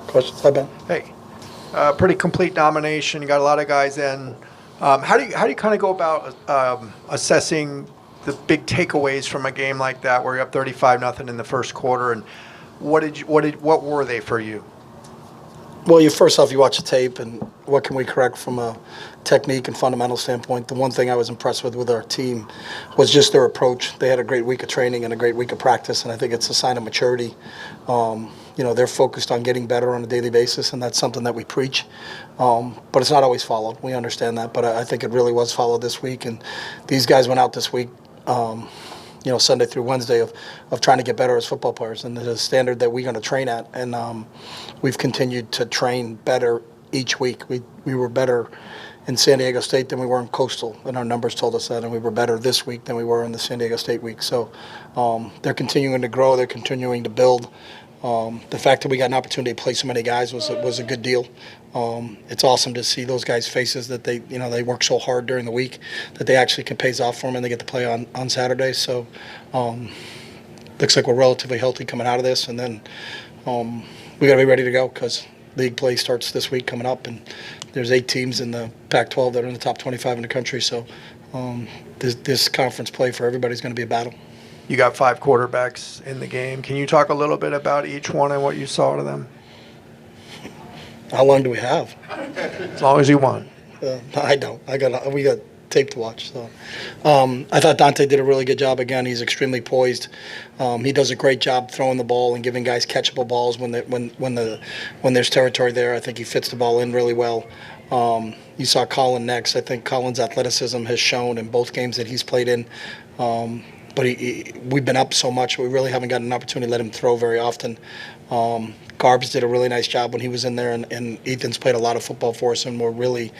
Questions? Hi, Ben. Hey, pretty complete domination. You got a lot of guys in. How do you kind of go about assessing the big takeaways from a game like that, where you're up 35-0 in the first quarter, and what were they for you? Well, first off, you watch the tape, and what can we correct from a technique and fundamental standpoint? The one thing I was impressed with our team was just their approach. They had a great week of training and a great week of practice, and I think it's a sign of maturity. They're focused on getting better on a daily basis, and that's something that we preach. But it's not always followed. We understand that, but I think it really was followed this week, and these guys went out this week Sunday through Wednesday of trying to get better as football players, and the standard that we're going to train at. And we've continued to train better each week. We were better in San Diego State than we were in Coastal, and our numbers told us that, and we were better this week than we were in the San Diego State week. So they're continuing to grow. They're continuing to build. The fact that we got an opportunity to play so many guys was a good deal. It's awesome to see those guys' faces that they work so hard during the week that they actually can pays off for them and they get to play on Saturday. So looks like we're relatively healthy coming out of this, and then we got to be ready to go because league play starts this week coming up, and there's 8 teams in the Pac-12 that are in the top 25 in the country. So this conference play for everybody is going to be a battle. You got 5 quarterbacks in the game. Can you talk a little bit about each one and what you saw to them? How long do we have? As long as you want. I don't. We got tape to watch. So I thought Dante did a really good job again. He's extremely poised. He does a great job throwing the ball and giving guys catchable balls when there's territory there. I think he fits the ball in really well. You saw Colin next. I think Colin's athleticism has shown in both games that he's played in. But we've been up so much, we really haven't gotten an opportunity to let him throw very often. Garbs did a really nice job when he was in there, and Ethan's played a lot of football for us, and we're really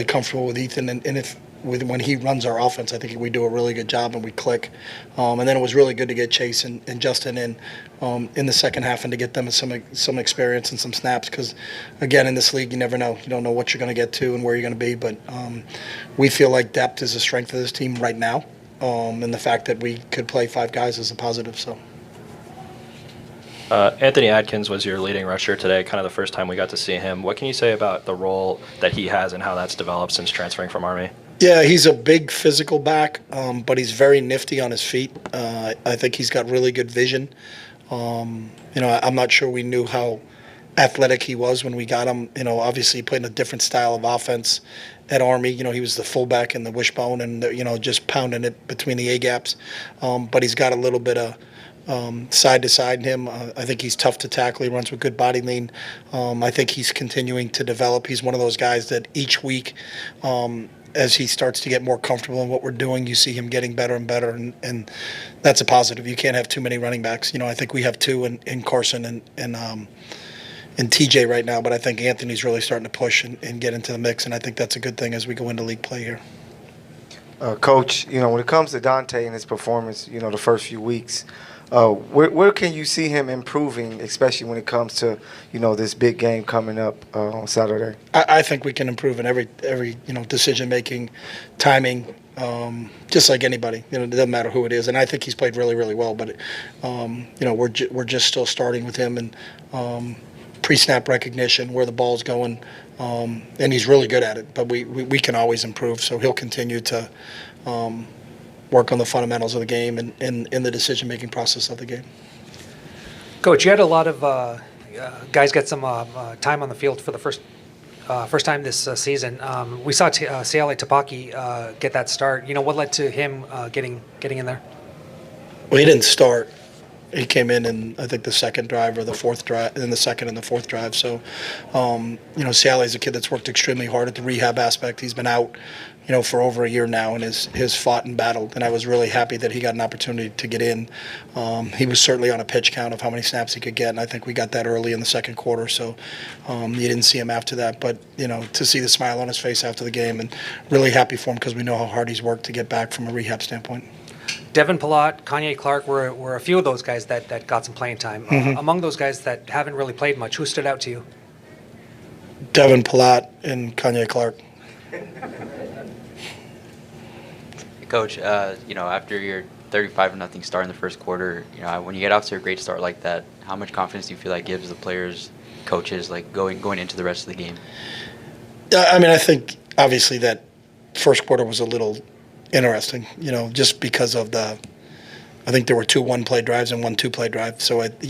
comfortable with Ethan. And when he runs our offense, I think we do a really good job and we click. And then it was really good to get Chase and Justin in the second half and to get them some experience and some snaps because, again, in this league, you never know. You don't know what you're going to get to and where you're going to be. But we feel like depth is the strength of this team right now. And the fact that we could play 5 guys is a positive. So, Anthony Adkins was your leading rusher today, kind of the first time we got to see him. What can you say about the role that he has and how that's developed since transferring from Army? Yeah, he's a big physical back, but he's very nifty on his feet. I think he's got really good vision. I'm not sure we knew how athletic he was when we got him. Obviously he played in a different style of offense at Army. He was the fullback in the wishbone and, just pounding it between the A-gaps. But he's got a little bit of side to side in him. I think he's tough to tackle. He runs with good body lean. I think he's continuing to develop. He's one of those guys that each week, as he starts to get more comfortable in what we're doing, you see him getting better and better, and that's a positive. You can't have too many running backs. I think we have 2 in Carson and TJ right now, but I think Anthony's really starting to push and get into the mix, and I think that's a good thing as we go into league play here. Coach, when it comes to Dante and his performance, the first few weeks, where can you see him improving, especially when it comes to, this big game coming up on Saturday? I think we can improve in every decision-making, timing, just like anybody. It doesn't matter who it is, and I think he's played really, really well. But we're just still starting with him and pre-snap recognition, where the ball's going, and he's really good at it. But we can always improve, so he'll continue to work on the fundamentals of the game and in the decision-making process of the game. Coach, you had a lot of guys get some time on the field for the first time this season. We saw Siale Tapaki get that start. What led to him getting in there? Well, he didn't start. He came in I think the second drive or the fourth drive, in the second and the fourth drive. So, Siale's a kid that's worked extremely hard at the rehab aspect. He's been out, for over a year now and has fought and battled. And I was really happy that he got an opportunity to get in. He was certainly on a pitch count of how many snaps he could get, and I think we got that early in the second quarter. So you didn't see him after that. But, to see the smile on his face after the game, and really happy for him because we know how hard he's worked to get back from a rehab standpoint. Devin Palat, Kanye Clark were a few of those guys that got some playing time. Among those guys that haven't really played much, who stood out to you? Devin Palat and Kanye Clark. Coach, after your 35-0 start in the first quarter. You know, when you get off to a great start like that, how much confidence do you feel like gives the players, coaches, like going into the rest of the game? I mean, I think obviously that first quarter was a little interesting, you know, just because of I think there were 2 one-play drives and 1 two-play drive. So it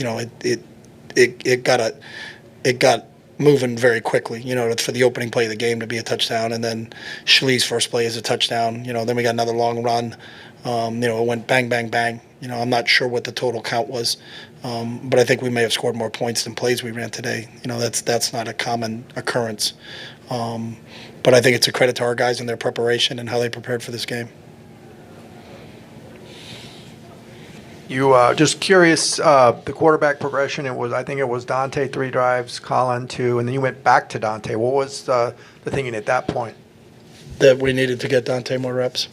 got moving very quickly, you know, for the opening play of the game to be a touchdown, and then Schley's first play is a touchdown. You know, then we got another long run. You know, it went bang, bang, bang. You know, I'm not sure what the total count was, but I think we may have scored more points than plays we ran today. You know, that's not a common occurrence. But I think it's a credit to our guys and their preparation and how they prepared for this game. You just curious, the quarterback progression. I think it was Dante 3 drives, Colin 2, and then you went back to Dante. What was the thinking at that point? That we needed to get Dante more reps.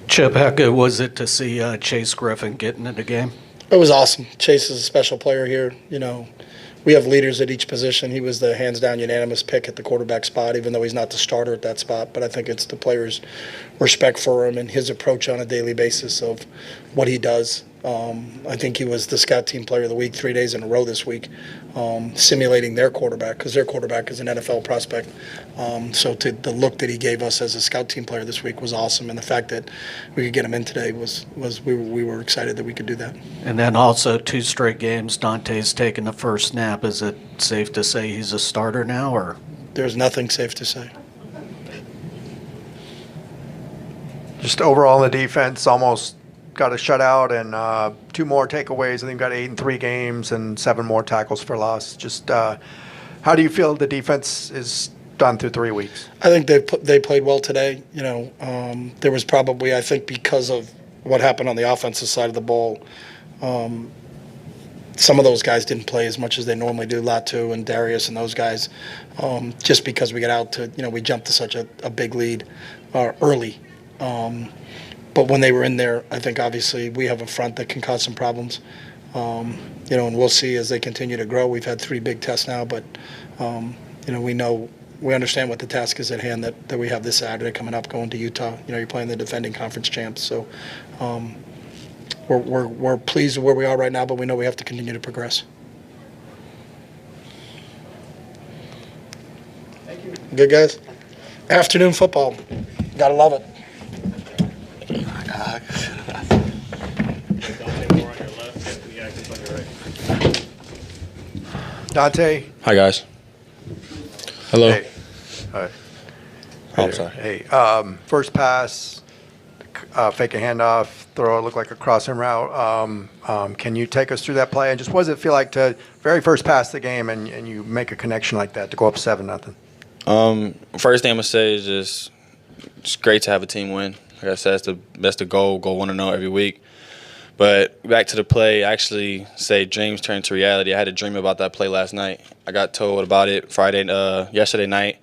Chip, how good was it to see Chase Griffin getting in the game? It was awesome. Chase is a special player here. You know, we have leaders at each position. He was the hands-down unanimous pick at the quarterback spot, even though he's not the starter at that spot. But I think it's the players' respect for him and his approach on a daily basis of what he does. I think he was the scout team player of the week 3 days in a row this week, simulating their quarterback, because their quarterback is an NFL prospect. So the look that he gave us as a scout team player this week was awesome, and the fact that we could get him in today was we were excited that we could do that. And then also 2 straight games, Dante's taken the first snap. Is it safe to say he's a starter now, or? There's nothing safe to say. Just overall in the defense, almost got a shutout and 2 more takeaways. I think got 8 in 3 games and 7 more tackles for loss. Just how do you feel the defense is done through 3 weeks? I think they played well today. You know, there was probably, I think, because of what happened on the offensive side of the ball, some of those guys didn't play as much as they normally do, Latu and Darius and those guys, just because we got out to, you know, we jumped to such a big lead early. But when they were in there, I think obviously we have a front that can cause some problems. You know, and we'll see as they continue to grow. We've had 3 big tests now, but, you know, we understand what the task is at hand that we have this Saturday coming up, going to Utah. You know, you're playing the defending conference champs. So we're pleased with where we are right now, but we know we have to continue to progress. Thank you. Good, guys. Afternoon football. Gotta love it. Dante. Hi, guys. Hello. Hey. Hi. Oh, I'm sorry. Hey, first pass, fake a handoff, throw it looked like a crossing route. Can you take us through that play? And just what does it feel like to very first pass the game and you make a connection like that to go up 7-0? First thing I'm gonna say is just great to have a team win. Like I said, that's the goal. Go 1-0 every week. But back to the play, I actually say dreams turn to reality. I had a dream about that play last night. I got told about it yesterday night.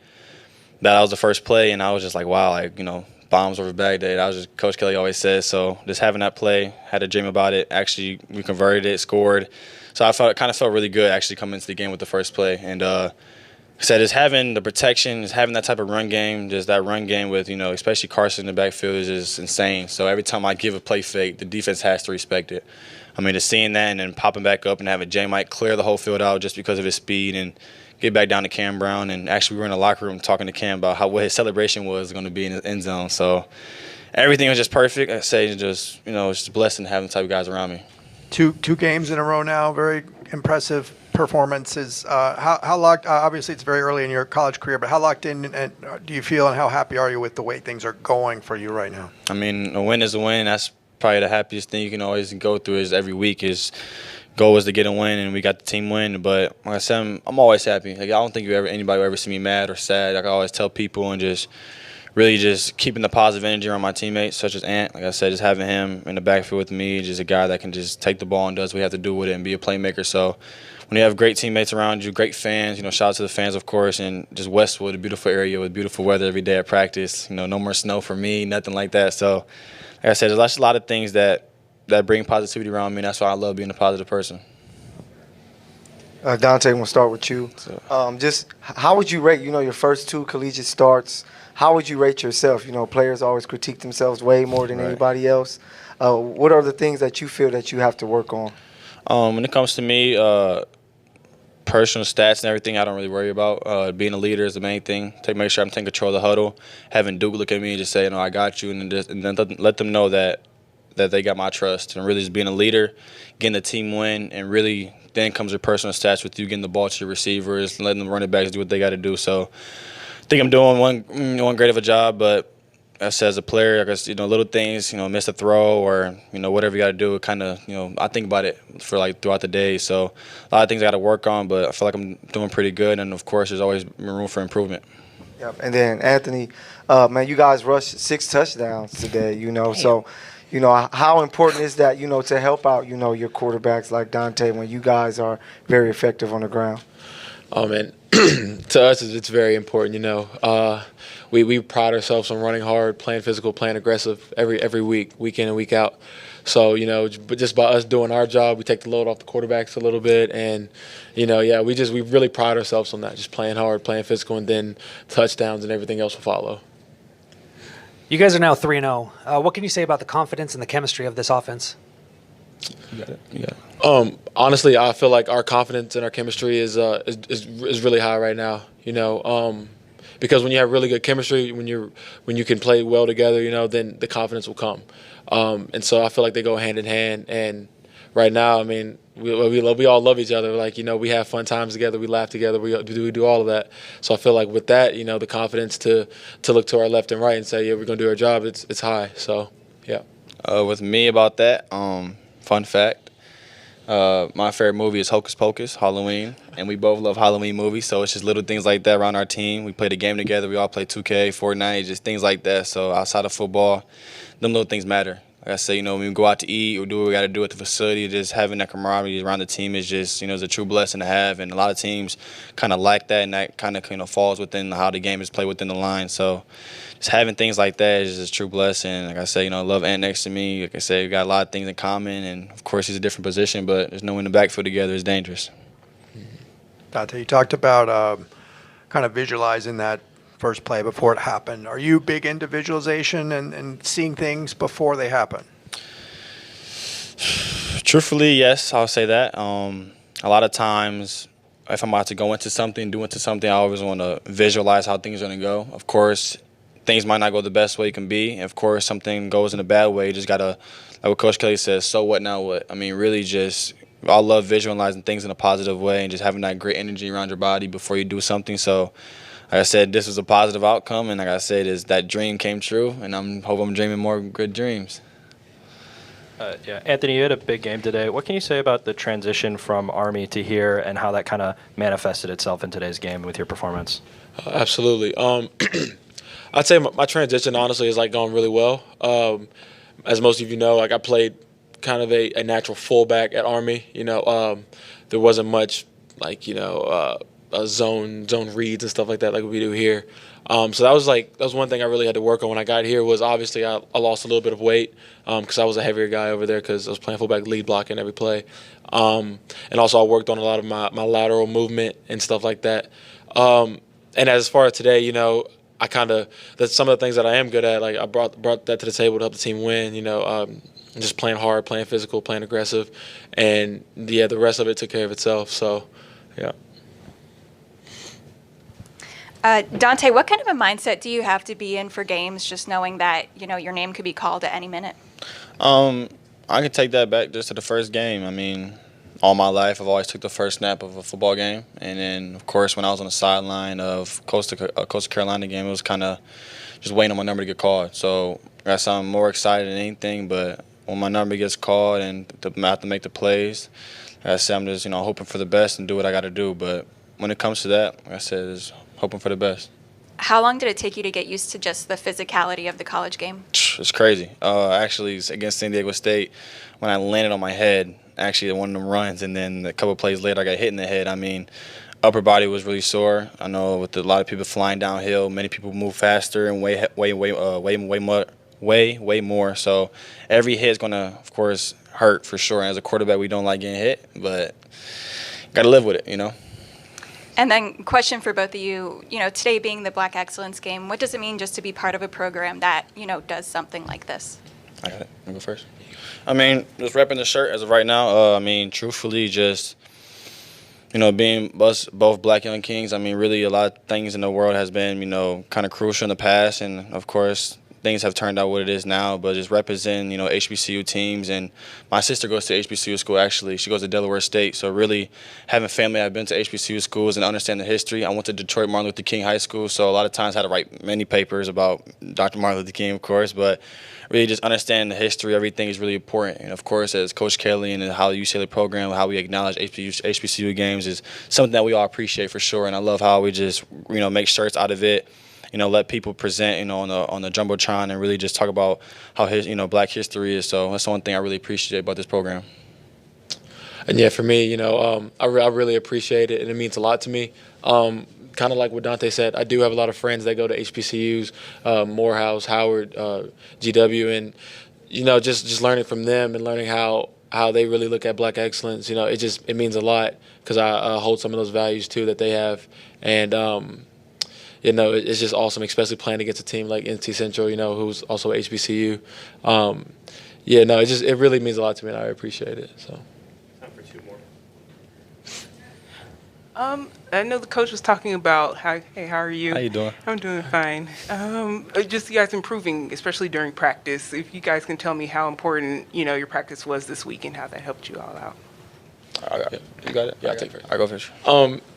That was the first play, and I was just like, wow, like, you know, bombs over Baghdad. I was just, Coach Kelly always says, so just having that play, had a dream about it. Actually, we converted it, scored. So I kind of felt really good actually coming into the game with the first play. And said just having the protection, just having that type of run game, just that run game with, you know, especially Carson in the backfield is just insane. So every time I give a play fake, the defense has to respect it. I mean, just seeing that and then popping back up and having J-Mike clear the whole field out just because of his speed and get back down to Cam Brown. And actually we were in the locker room talking to Cam about what his celebration was going to be in the end zone. So everything was just perfect. I say just, you know, it's just a blessing having the type of guys around me. Two games in a row now, very impressive performances. How locked? Obviously, it's very early in your college career, but how locked in and do you feel, and how happy are you with the way things are going for you right now? I mean, a win is a win. That's probably the happiest thing you can always go through. Is every week is goal is to get a win, and we got the team win. But like I said, I'm always happy. Like I don't think anybody will ever see me mad or sad. Like I always tell people and just really just keeping the positive energy around my teammates, such as Ant. Like I said, just having him in the backfield with me, just a guy that can just take the ball and does what he has to do with it and be a playmaker. So when you have great teammates around you, great fans, you know, shout out to the fans, of course, and just Westwood, a beautiful area with beautiful weather every day at practice. You know, no more snow for me, nothing like that. So like I said, there's a lot of things that bring positivity around me, and that's why I love being a positive person. Dante, we'll start with you. Just how would you rate, your first 2 collegiate starts? How would you rate yourself? Players always critique themselves way more than anybody else. What are the things that you feel that you have to work on? When it comes to me, personal stats and everything, I don't really worry about. Being a leader is the main thing. Make sure I'm taking control of the huddle. Having Duke look at me and just say, I got you, and then let them know that they got my trust. And really just being a leader, getting the team win, and really then comes your personal stats with you getting the ball to your receivers, and letting the running backs do what they got to do. So I think I'm doing one great of a job, but as a player, I guess, little things, miss a throw or, whatever you got to do, it kind of, I think about it for throughout the day. So a lot of things I got to work on, but I feel like I'm doing pretty good. And of course, there's always room for improvement. Yep. And then Anthony, man, you guys rushed 6 touchdowns today, so, how important is that, to help out, your quarterbacks like Dante when you guys are very effective on the ground? Oh, man, to us, it's very important, We pride ourselves on running hard, playing physical, playing aggressive every week, week in and week out. So, but just by us doing our job, we take the load off the quarterbacks a little bit. And, we really pride ourselves on that, just playing hard, playing physical, and then touchdowns and everything else will follow. You guys are now 3-0. What can you say about the confidence and the chemistry of this offense? You got it. Honestly, I feel like our confidence and our chemistry is really high right now, because when you have really good chemistry, when you can play well together, then the confidence will come. And so I feel like they go hand in hand. And right now, I mean, we all love each other. We have fun times together. We laugh together. We do all of that. So I feel like with that, the confidence to look to our left and right and say, yeah, we're gonna do our job. It's high. So yeah. With me about that, fun fact. My favorite movie is Hocus Pocus, Halloween, and we both love Halloween movies, so it's just little things like that around our team. We play the game together. We all play 2K, Fortnite, just things like that. So outside of football, them little things matter. Like I say, when we go out to eat or do what we got to do at the facility, just having that camaraderie around the team is just, is a true blessing to have. And a lot of teams kind of like that, and that kind of falls within how the game is played within the line. So just having things like that is just a true blessing. Like I say, I love Ant next to me. Like I say, we got a lot of things in common, and of course he's a different position, but there's no in the backfield together is dangerous. Dante, you talked about kind of visualizing that first play before it happened. Are you big into visualization and seeing things before they happen? Truthfully, yes, I'll say that. A lot of times, if I'm about to go into something, I always want to visualize how things are going to go. Of course, things might not go the best way it can be. Of course, something goes in a bad way. You just got to, like what Coach Kelly says, so what, now what? I mean, really just, I love visualizing things in a positive way and just having that great energy around your body before you do something. So, like I said, this was a positive outcome, and like I said, that dream came true, and I'm dreaming more good dreams. Anthony, you had a big game today. What can you say about the transition from Army to here and how that kind of manifested itself in today's game with your performance? Absolutely. I'd say my transition, honestly, is going really well. As most of you know, I played kind of a natural fullback at Army. There wasn't much zone reads and stuff like that like we do here. So that was one thing I really had to work on when I got here. Was obviously I lost a little bit of weight because I was a heavier guy over there because I was playing fullback, lead blocking every play, and also I worked on a lot of my lateral movement and stuff like that. And as far as today, I that's some of the things that I am good at. I brought that to the table to help the team win. Just playing hard, playing physical, playing aggressive, and the rest of it took care of itself. So, yeah. Dante, what kind of a mindset do you have to be in for games, just knowing that, your name could be called at any minute? I can take that back just to the first game. I mean, all my life I've always took the first snap of a football game. And then, of course, when I was on the sideline of Coastal Carolina game, it was kind of just waiting on my number to get called. So I guess I'm more excited than anything, but when my number gets called and I have to make the plays, like I said, I'm just, hoping for the best and do what I got to do. But when it comes to that, like I said, it's hoping for the best. How long did it take you to get used to just the physicality of the college game? It's crazy. Actually, against San Diego State, when I landed on my head, actually one of them runs, and then a couple of plays later I got hit in the head. I mean, upper body was really sore. I know with a lot of people flying downhill, many people move faster and way more. So every hit is going to, of course, hurt for sure. And as a quarterback, we don't like getting hit, but got to live with it, you know. And then question for both of you, today being the Black Excellence game, what does it mean just to be part of a program that, does something like this? I got it. I'll go first. I mean, just repping the shirt as of right now, truthfully, just, being us both Black Young Kings, really a lot of things in the world has been, kind of crucial in the past. And, of course, things have turned out what it is now, but just representing, HBCU teams. And my sister goes to HBCU school, actually. She goes to Delaware State. So really having family, I've been to HBCU schools and understand the history. I went to Detroit Martin Luther King High School, so a lot of times I had to write many papers about Dr. Martin Luther King, of course, but really just understanding the history, everything is really important. And, of course, as Coach Kelly and how the UCLA program, how we acknowledge HBCU games is something that we all appreciate for sure. And I love how we just, make shirts out of it. Let people present, on the Jumbotron and really just talk about how Black history is. So that's the one thing I really appreciate about this program. And yeah, for me, I really appreciate it, and it means a lot to me. Kind of like what Dante said, I do have a lot of friends that go to HBCUs, Morehouse, Howard, GW, and just learning from them and learning how they really look at Black excellence. It means a lot because I hold some of those values too that they have, and it's just awesome, especially playing against a team like NC Central, who's also HBCU. It really means a lot to me, and I appreciate it. So. Time for two more. I know the coach was talking about how are you? How you doing? I'm doing fine. Just you guys improving, especially during practice. If you guys can tell me how important, your practice was this week and how that helped you all out. You got it? Yeah, I'll take it. I'll go first.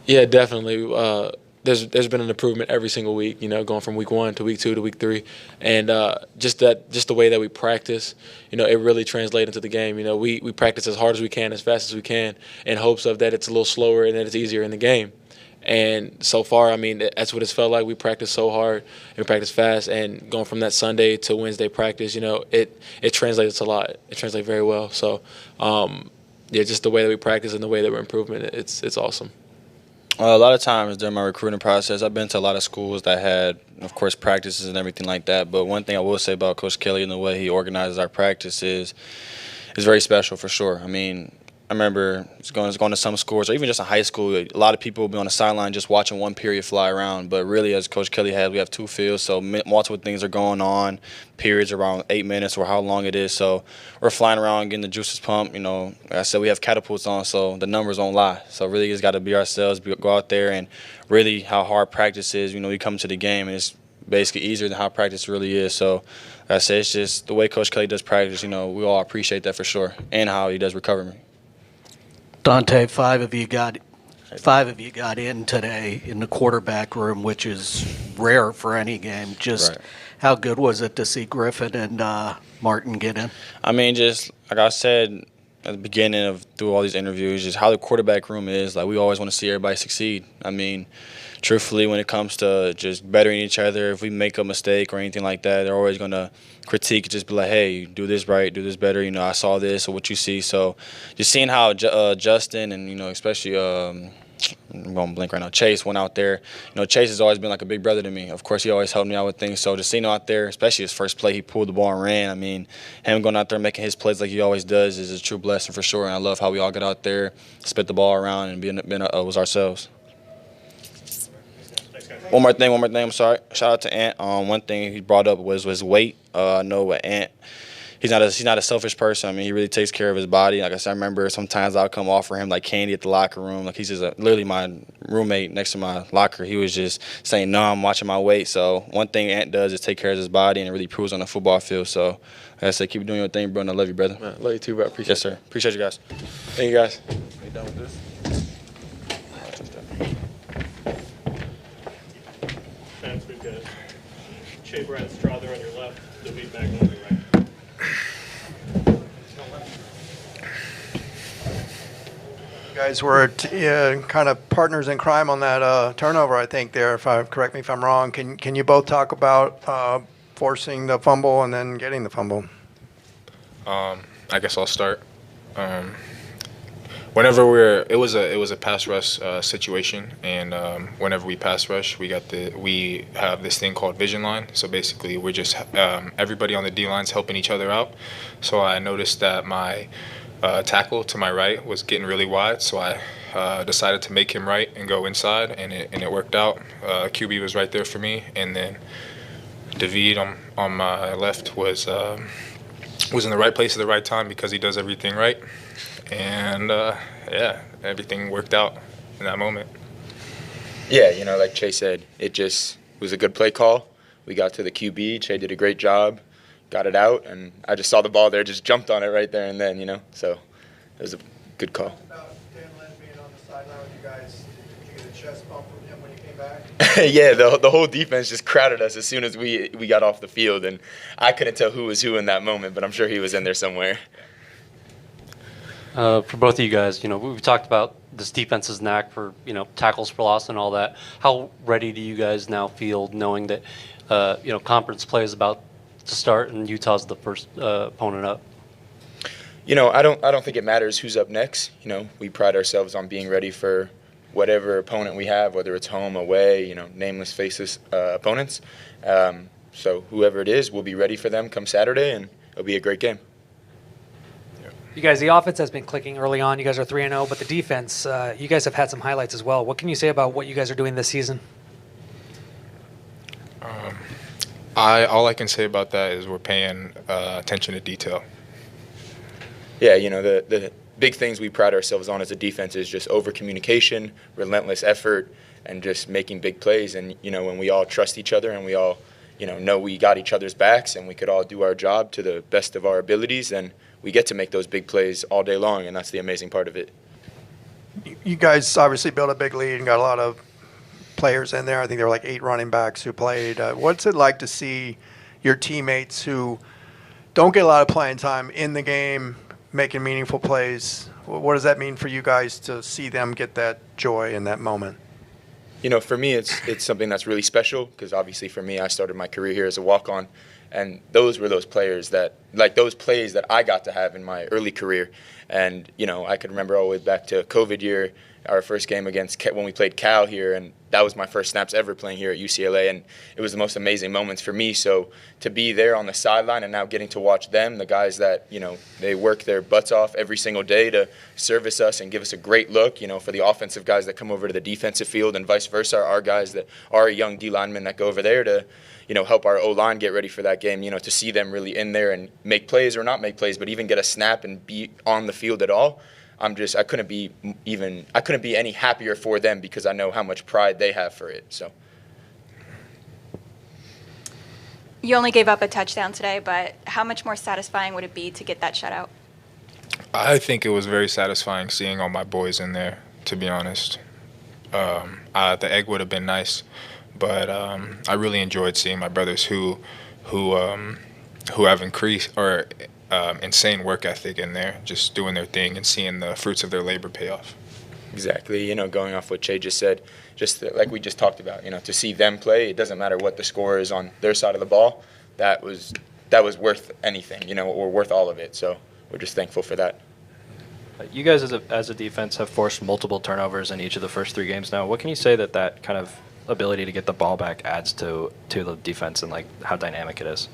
Yeah, definitely. There's been an improvement every single week, going from week 1 to week 2 to week 3, and just the way that we practice, it really translates into the game. We practice as hard as we can, as fast as we can, in hopes of that it's a little slower and that it's easier in the game. And so far, that's what it's felt like. We practice so hard and we practice fast, and going from that Sunday to Wednesday practice, it translates a lot. It translates very well. So, just the way that we practice and the way that we're improving, it's awesome. A lot of times during my recruiting process, I've been to a lot of schools that had, of course, practices and everything like that. But one thing I will say about Coach Kelly and the way he organizes our practice is very special for sure. I remember going to some schools, or even just in high school, a lot of people will be on the sideline just watching one period fly around. But really, as Coach Kelly had, we have 2 fields, so multiple things are going on, periods around 8 minutes or how long it is. So we're flying around, getting the juices pumped. Like I said, we have catapults on, so the numbers don't lie. So really, it's got to be ourselves, go out there, and really how hard practice is. We come to the game, and it's basically easier than how practice really is. So like I said, it's just the way Coach Kelly does practice. We all appreciate that for sure, and how he does recovery. Dante, 5 of you got in today in the quarterback room, which is rare for any game. Just how good was it to see Griffin and Martin get in? Just like I said at the beginning through all these interviews, just how the quarterback room is. Like, we always want to see everybody succeed. Truthfully, when it comes to just bettering each other, if we make a mistake or anything like that, they're always going to critique, just be like, hey, do this right, do this better, I saw this, or what you see. So just seeing how Justin and, especially I'm going to blink right now, Chase went out there. Chase has always been like a big brother to me. Of course, he always helped me out with things. So just seeing him out there, especially his first play, he pulled the ball and ran. Him going out there making his plays like he always does is a true blessing for sure. And I love how we all got out there, spit the ball around, and was ourselves. One more thing, I'm sorry. Shout out to Ant. One thing he brought up was his weight. I know with Ant, he's not a selfish person. He really takes care of his body. Like I said, I remember sometimes I'll come offer him like candy at the locker room. Like, he's just literally my roommate next to my locker. He was just saying, no, I'm watching my weight. So one thing Ant does is take care of his body, and it really proves on the football field. So like I said, keep doing your thing, bro, and I love you, brother. Man, love you too, bro. Appreciate Yes, sir. Appreciate you guys. Thank you, guys. Are you done with this? We've got Choé Bryant-Strother on your left, Dovid Magna on your right. You guys were kind of partners in crime on that turnover, I think, there. Correct me if I'm wrong. Can you both talk about forcing the fumble and then getting the fumble? I guess I'll start. Whenever it was a pass rush situation, and whenever we pass rush, we have this thing called vision line. So basically, we're just everybody on the D line's helping each other out. So I noticed that my tackle to my right was getting really wide, so I decided to make him right and go inside, and it worked out. QB was right there for me, and then Dovid on my left was in the right place at the right time because he does everything right, and yeah, everything worked out in that moment. Yeah, like Choé said, it just was a good play call. We got to the QB. Choé did a great job, got it out, and I just saw the ball there, just jumped on it right there and then, so it was a good call. About Dan Lynn being on the sideline with you guys, did you get a chest bump from him when he came back? Yeah, the whole defense just crowded us as soon as we got off the field, and I couldn't tell who was who in that moment, but I'm sure he was in there somewhere. For both of you guys, we've talked about this defense's knack for, tackles for loss and all that. How ready do you guys now feel knowing that, conference play is about to start and Utah's the first opponent up? I don't think it matters who's up next. We pride ourselves on being ready for whatever opponent we have, whether it's home, away, nameless, faceless opponents. So whoever it is, we'll be ready for them come Saturday, and it'll be a great game. You guys, the offense has been clicking early on. You guys are 3-0, but the defense, you guys have had some highlights as well. What can you say about what you guys are doing this season? All I can say about that is we're paying attention to detail. Yeah, the big things we pride ourselves on as a defense is just over communication, relentless effort, and just making big plays. And when we all trust each other and we all know we got each other's backs and we could all do our job to the best of our abilities, then we get to make those big plays all day long, and that's the amazing part of it. You guys obviously built a big lead and got a lot of players in there. I think there were like 8 running backs who played. What's it like to see your teammates who don't get a lot of playing time in the game making meaningful plays? What does that mean for you guys to see them get that joy in that moment? For me, it's something that's really special because obviously for me, I started my career here as a walk-on, and those were those players that, like those plays that I got to have in my early career. And, I could remember all the way back to COVID year, our first game when we played Cal here, and that was my first snaps ever playing here at UCLA, and it was the most amazing moments for me. So to be there on the sideline and now getting to watch them, the guys that, they work their butts off every single day to service us and give us a great look, for the offensive guys that come over to the defensive field and vice versa, our guys that are young D linemen that go over there to, help our O-line get ready for that game, to see them really in there and make plays or not make plays, but even get a snap and be on the field at all. I couldn't be any happier for them because I know how much pride they have for it. So. You only gave up a touchdown today, but how much more satisfying would it be to get that shutout? I think it was very satisfying seeing all my boys in there, to be honest. The egg would have been nice, but I really enjoyed seeing my brothers who have increased or insane work ethic in there, just doing their thing and seeing the fruits of their labor pay off. Exactly. Going off what Choé just said, like we just talked about, to see them play, it doesn't matter what the score is on their side of the ball. That was worth anything, or worth all of it. So we're just thankful for that. You guys as a defense have forced multiple turnovers in each of the first 3 games now. What can you say that kind of ability to get the ball back adds to the defense and like how dynamic it is?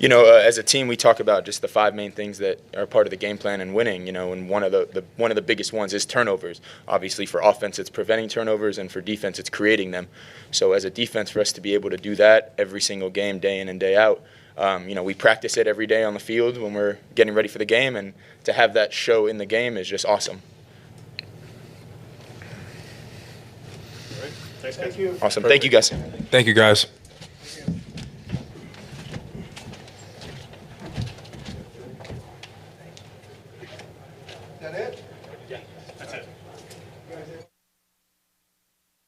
As a team, we talk about just the 5 main things that are part of the game plan and winning. And one of the biggest ones is turnovers. Obviously, for offense, it's preventing turnovers, and for defense, it's creating them. So, as a defense, for us to be able to do that every single game, day in and day out, we practice it every day on the field when we're getting ready for the game, and to have that show in the game is just awesome. Thank you. Awesome. Thank you, guys. Thank you, guys. Is that it? Yeah, that's it.